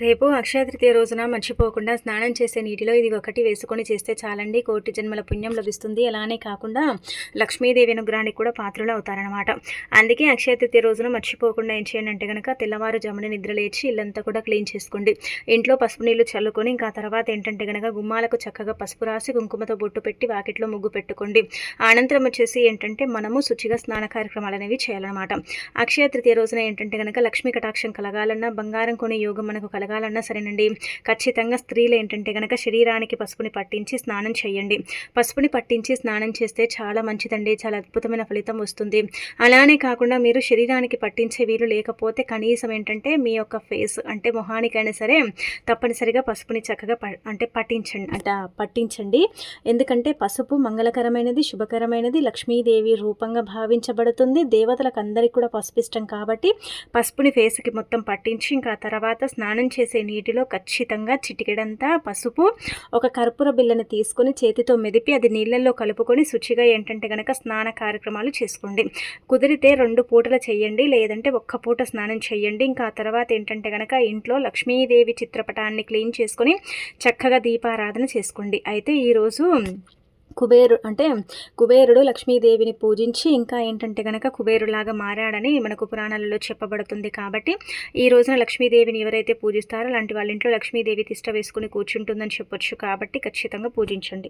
రేపు అక్షయ తృతీయ రోజున మర్చిపోకుండా స్నానం చేసే నీటిలో ఇది ఒకటి వేసుకొని చేస్తే చాలండి, కోటి జన్మల పుణ్యం లభిస్తుంది. అలానే కాకుండా లక్ష్మీదేవి అనుగ్రహానికి కూడా పాత్రలు అవుతారనమాట. అందుకే అక్షయ తృతీయ రోజున మర్చిపోకుండా ఏం చేయండి అంటే కనుక తెల్లవారుజామున నిద్ర లేచి ఇల్లంతా కూడా క్లీన్ చేసుకోండి. ఇంట్లో పసుపు నీళ్లు చల్లుకొని ఇంకా తర్వాత ఏంటంటే కనుక గుమ్మాలకు చక్కగా పసుపు రాసి కుంకుమతో బొట్టు పెట్టి వాకిట్లో ముగ్గు పెట్టుకోండి. అనంతరం వచ్చేసి ఏంటంటే మనము శుచిగా స్నాన కార్యక్రమాలు అనేవి చేయాలన్నమాట. అక్షయ తృతీయ రోజున ఏంటంటే కనుక లక్ష్మీ కటాక్షం కలగాలన్నా, బంగారం కొని యోగం మనకు కలగాలన్నా సరేనండి, ఖచ్చితంగా స్త్రీలు ఏంటంటే కనుక శరీరానికి పసుపుని పట్టించి స్నానం చేయండి. పసుపుని పట్టించి స్నానం చేస్తే చాలా మంచిదండి, చాలా అద్భుతమైన ఫలితం వస్తుంది. అలానే కాకుండా మీరు శరీరానికి పట్టించే వీలు లేకపోతే కనీసం ఏంటంటే మీ యొక్క ఫేస్ అంటే మొహానికైనా సరే తప్పనిసరిగా పసుపుని చక్కగా పట్టించండి. ఎందుకంటే పసుపు మంగళకరమైనది, శుభకరమైనది, లక్ష్మీదేవి రూపంగా భావించబడుతుంది. దేవతలకు అందరికీ కూడా పసుపు ఇష్టం కాబట్టి పసుపుని ఫేస్కి మొత్తం పట్టించి ఇంకా తర్వాత స్నానం చేసే నీటిలో ఖచ్చితంగా చిటికెడంతా పసుపు, ఒక కర్పూర బిళ్ళని తీసుకొని చేతితో మెదిపి అది నీళ్ళల్లో కలుపుకొని శుచిగా ఏంటంటే కనుక స్నాన కార్యక్రమాలు చేసుకోండి. కుదిరితే 2 పూటలు చేయండి, లేదంటే ఒక్క పూట స్నానం చేయండి. ఇంకా ఆ తర్వాత ఏంటంటే కనుక ఇంట్లో లక్ష్మీదేవి చిత్రపటాన్ని క్లీన్ చేసుకొని చక్కగా దీపారాధన చేసుకోండి. అయితే ఈరోజు కుబేరుడు లక్ష్మీదేవిని పూజించి ఇంకా ఏంటంటే కనుక కుబేరులాగా మారాడని మనకు పురాణాలలో చెప్పబడుతుంది. కాబట్టి ఈ రోజున లక్ష్మీదేవిని ఎవరైతే పూజిస్తారో అలాంటి వాళ్ళ ఇంట్లో లక్ష్మీదేవి తిష్ట వేసుకుని కూర్చుంటుందని చెప్పొచ్చు. కాబట్టి ఖచ్చితంగా పూజించండి.